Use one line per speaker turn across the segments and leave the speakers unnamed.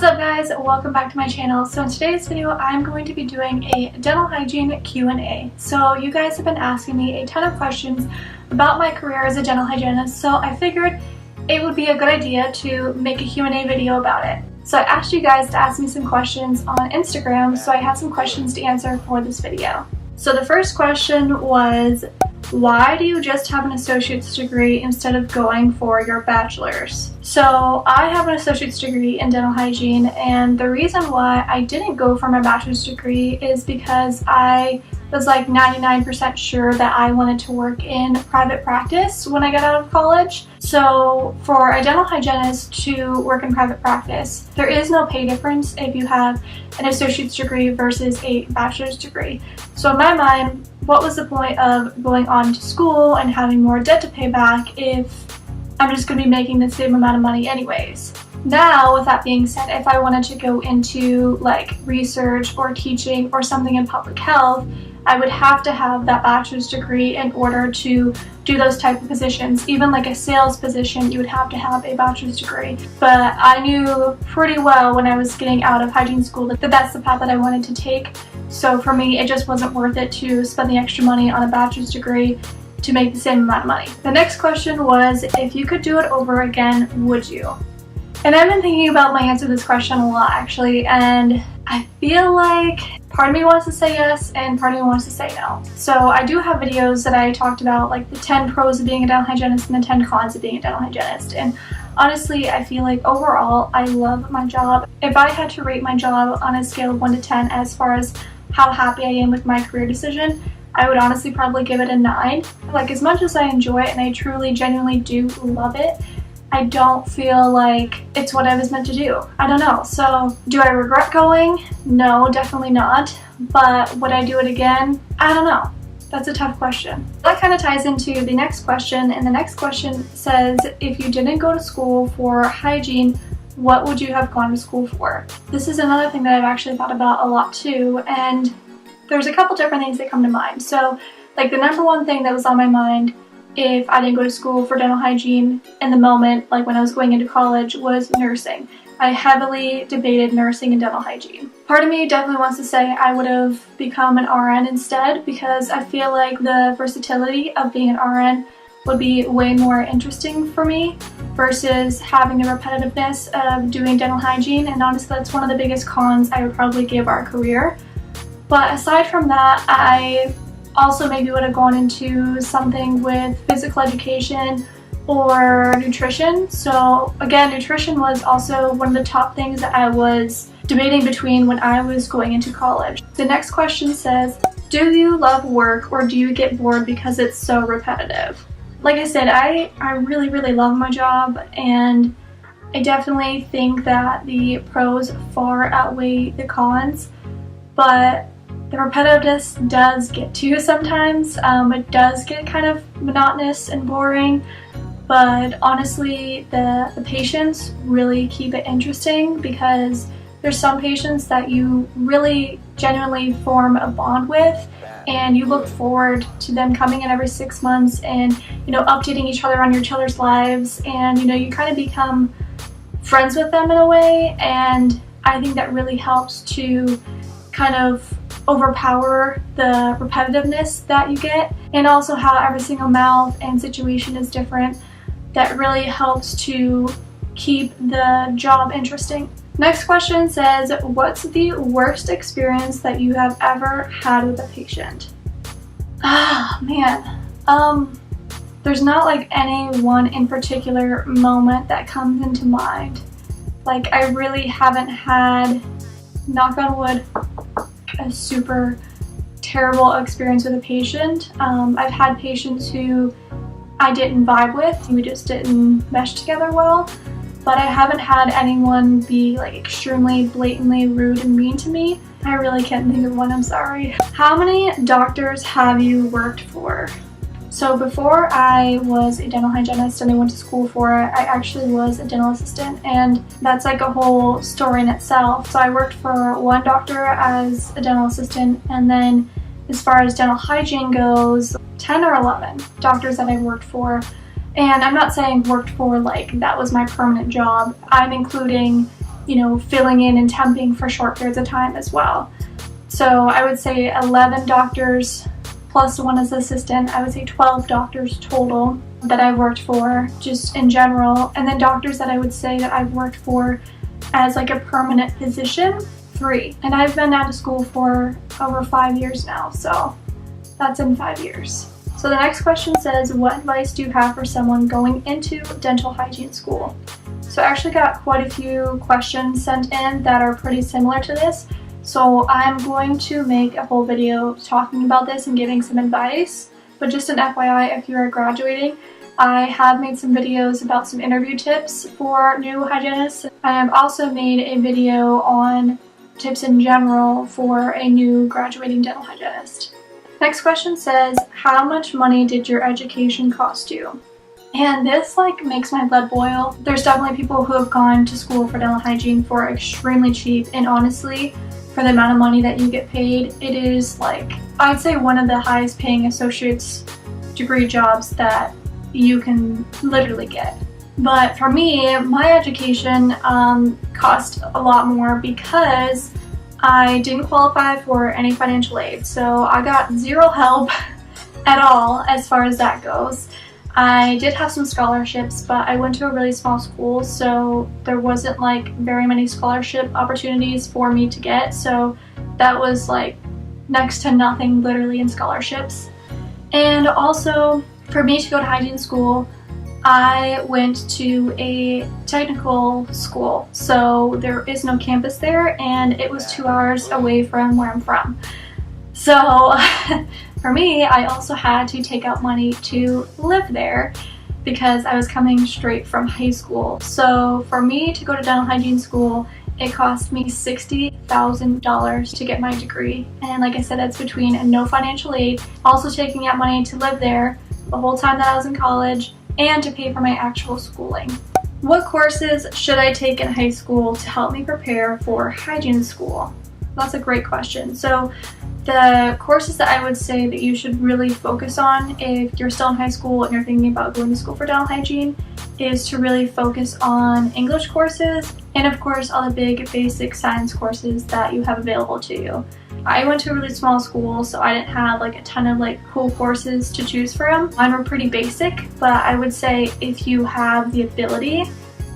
What's up guys, welcome back to my channel. So in today's video I'm going to be doing a dental hygiene Q&A. So you guys have been asking me a ton of questions about my career as a dental hygienist, so I figured it would be a good idea to make a Q&A video about it. So I asked you guys to ask me some questions on Instagram, so I have some questions to answer for this video. So the first question was, why do you just have an associate's degree instead of going for your bachelor's? So I have an associate's degree in dental hygiene, and the reason why I didn't go for my bachelor's degree is because I was like 99% sure that I wanted to work in private practice when I got out of college. So for a dental hygienist to work in private practice, there is no pay difference if you have an associate's degree versus a bachelor's degree. So in my mind, what was the point of going on to school and having more debt to pay back if I'm just going to be making the same amount of money anyways? Now, with that being said, if I wanted to go into like research or teaching or something in public health, I would have to have that bachelor's degree in order to do those type of positions. Even like a sales position, you would have to have a bachelor's degree. But I knew pretty well when I was getting out of hygiene school that that's the path that I wanted to take. So for me, it just wasn't worth it to spend the extra money on a bachelor's degree to make the same amount of money. The next question was, if you could do it over again, would you? And I've been thinking about my answer to this question a lot actually, and I feel like part of me wants to say yes and part of me wants to say no. So I do have videos that I talked about, like the 10 pros of being a dental hygienist and the 10 cons of being a dental hygienist. And honestly, I feel like overall I love my job. If I had to rate my job on a scale of 1 to 10 as far as how happy I am with my career decision, I would honestly probably give it a 9. Like, as much as I enjoy it and I truly genuinely do love it, I don't feel like it's what I was meant to do. I don't know. So do I regret going? No, definitely not. But would I do it again? I don't know. That's a tough question. That kind of ties into the next question, and the next question says, if you didn't go to school for hygiene, what would you have gone to school for? This is another thing that I've actually thought about a lot too, and there's a couple different things that come to mind. So like the number one thing that was on my mind if I didn't go to school for dental hygiene in the moment, like when I was going into college, was nursing. I heavily debated nursing and dental hygiene. Part of me definitely wants to say I would have become an RN instead, because I feel like the versatility of being an RN would be way more interesting for me versus having the repetitiveness of doing dental hygiene, and honestly that's one of the biggest cons I would probably give our career. But aside from that, I also maybe would have gone into something with physical education or nutrition. So again, nutrition was also one of the top things that I was debating between when I was going into college. The next question says, do you love work or do you get bored because it's so repetitive? Like I said, I really love my job, and I definitely think that the pros far outweigh the cons, but the repetitiveness does get to you sometimes. It does get kind of monotonous and boring, but honestly the patients really keep it interesting, because there's some patients that you really genuinely form a bond with, and you look forward to them coming in every 6 months and, you know, updating each other on each other's lives, and, you know, you kind of become friends with them in a way, and I think that really helps to kind of overpower the repetitiveness that you get, and also how every single mouth and situation is different. That really helps to keep the job interesting. Next question says, what's the worst experience that you have ever had with a patient? Ah, man. There's not like any one in particular moment that comes into mind. Like, I really haven't had, knock on wood, a super terrible experience with a patient. I've had patients who I didn't vibe with, we just didn't mesh together well, but I haven't had anyone be like extremely blatantly rude and mean to me. I really can't think of one, I'm sorry. How many doctors have you worked for? So before I was a dental hygienist and I went to school for it, I actually was a dental assistant, and that's like a whole story in itself. So I worked for one doctor as a dental assistant, and then as far as dental hygiene goes, 10 or 11 doctors that I've worked for. And I'm not saying worked for like that was my permanent job. I'm including you know, filling in and temping for short periods of time as well. So I would say 11 doctors plus one as assistant. I would say 12 doctors total that I've worked for just in general. And then doctors that I would say that I've worked for as like a permanent position, 3. And I've been out of school for over 5 years now, so that's in 5 years. So the next question says, what advice do you have for someone going into dental hygiene school? So I actually got quite a few questions sent in that are pretty similar to this. So I'm going to make a whole video talking about this and giving some advice. But just an FYI, if you are graduating, I have made some videos about some interview tips for new hygienists. And I've also made a video on tips in general for a new graduating dental hygienist. Next question says, how much money did your education cost you? And this like makes my blood boil. There's definitely people who have gone to school for dental hygiene for extremely cheap, and honestly, for the amount of money that you get paid, it is like, I'd say one of the highest paying associate's degree jobs that you can literally get. But for me, my education cost a lot more because I didn't qualify for any financial aid. So I got zero help at all as far as that goes. I did have some scholarships, but I went to a really small school, so there wasn't like very many scholarship opportunities for me to get. So that was like next to nothing literally in scholarships. And also for me to go to hygiene school, I went to a technical school, so there is no campus there, and it was 2 hours away from where I'm from. So for me, I also had to take out money to live there because I was coming straight from high school. So for me to go to dental hygiene school, it cost me $60,000 to get my degree. And like I said, that's between no financial aid, also taking out money to live there the whole time that I was in college, and to pay for my actual schooling. What courses should I take in high school to help me prepare for hygiene school? That's a great question. So the courses that I would say that you should really focus on if you're still in high school and you're thinking about going to school for dental hygiene is to really focus on English courses and of course all the big basic science courses that you have available to you. I went to a really small school, so I didn't have like a ton of like cool courses to choose from. Mine were pretty basic, but I would say if you have the ability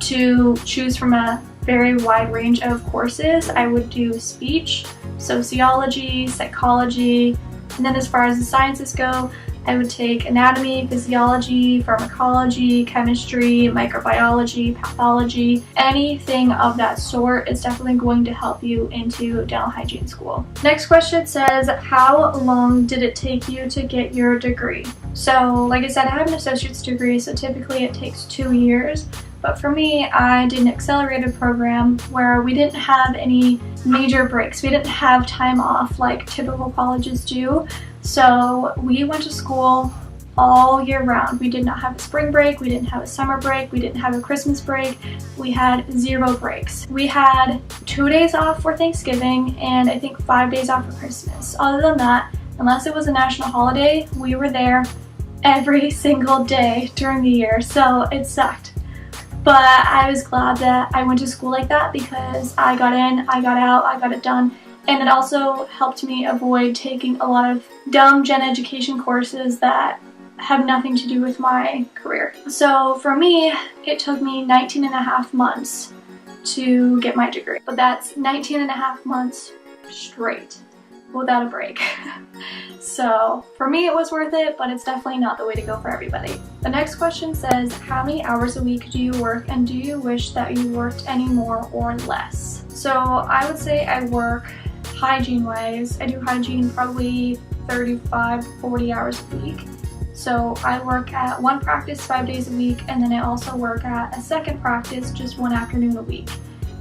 to choose from a very wide range of courses, I would do speech, sociology, psychology, and then as far as the sciences go, I would take anatomy, physiology, pharmacology, chemistry, microbiology, pathology. Anything of that sort is definitely going to help you into dental hygiene school. Next question says, how long did it take you to get your degree? So like I said, I have an associate's degree, so typically it takes 2 years. But for me, I did an accelerated program where we didn't have any major breaks. We didn't have time off like typical colleges do. So we went to school all year round. We did not have a spring break, we didn't have a summer break, we didn't have a Christmas break. We had 0 breaks. We had 2 days off for Thanksgiving and I think 5 days off for Christmas. Other than that, unless it was a national holiday, we were there every single day during the year. So it sucked. But I was glad that I went to school like that because I got in, I got out, I got it done. And it also helped me avoid taking a lot of dumb gen education courses that have nothing to do with my career. So for me, it took me 19.5 months to get my degree. But that's 19.5 months straight without a break. So for me it was worth it, but it's definitely not the way to go for everybody. The next question says, how many hours a week do you work and do you wish that you worked any more or less? So I would say I work hygiene wise. I do hygiene probably 35 to 40 hours a week. So I work at one practice 5 days a week and then I also work at a second practice just one afternoon a week.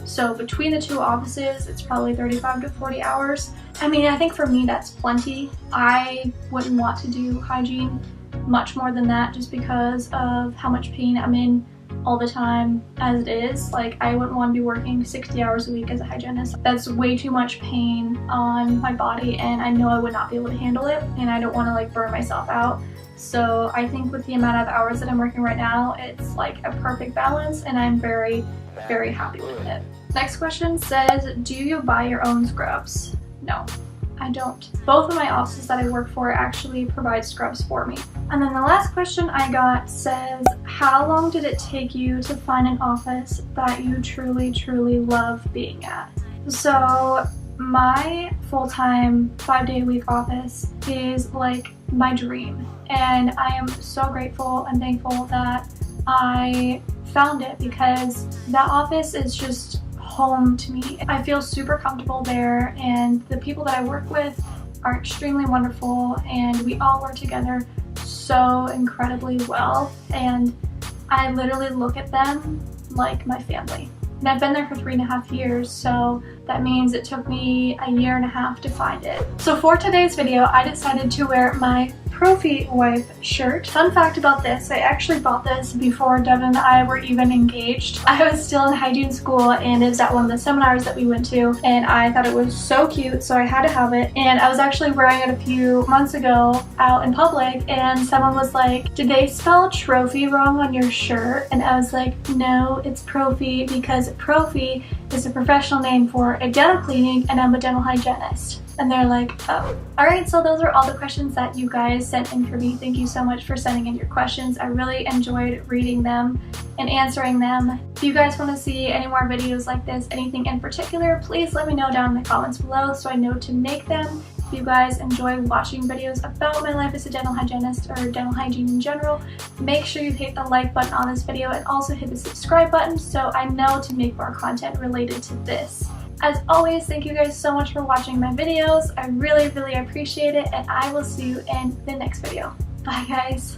So between the 2 offices, it's probably 35 to 40 hours. I mean, I think for me that's plenty. I wouldn't want to do hygiene much more than that just because of how much pain I'm in all the time as it is. Like, I wouldn't want to be working 60 hours a week as a hygienist. That's way too much pain on my body and I know I would not be able to handle it and I don't want to like burn myself out. So I think with the amount of hours that I'm working right now, it's like a perfect balance, and I'm very, very happy with it. Next question says, do you buy your own scrubs? No, I don't. Both of my offices that I work for actually provide scrubs for me. And then the last question I got says, how long did it take you to find an office that you truly, truly love being at? So my full-time 5-day-a-week office is like my dream, and I am so grateful and thankful that I found it, because that office is just home to me. I feel super comfortable there, and the people that I work with are extremely wonderful, and we all work together so incredibly well, and I literally look at them like my family. And I've been there for 3.5 years, so that means it took me a 1.5 years to find it. So for today's video, I decided to wear my Profi wife shirt. Fun fact about this, I actually bought this before Devin and I were even engaged. I was still in hygiene school, and it was at one of the seminars that we went to, and I thought it was so cute, so I had to have it. And I was actually wearing it a few months ago out in public, and someone was like, did they spell trophy wrong on your shirt? And I was like, no, it's Profi, because Profi is a professional name for a dental clinic, and I'm a dental hygienist. And they're like, oh. Alright, so those are all the questions that you guys sent in for me. Thank you so much for sending in your questions. I really enjoyed reading them and answering them. If you guys want to see any more videos like this, anything in particular, please let me know down in the comments below so I know to make them. If you guys enjoy watching videos about my life as a dental hygienist or dental hygiene in general, make sure you hit the like button on this video and also hit the subscribe button so I know to make more content related to this. As always, thank you guys so much for watching my videos. I really, really appreciate it, and I will see you in the next video. Bye, guys.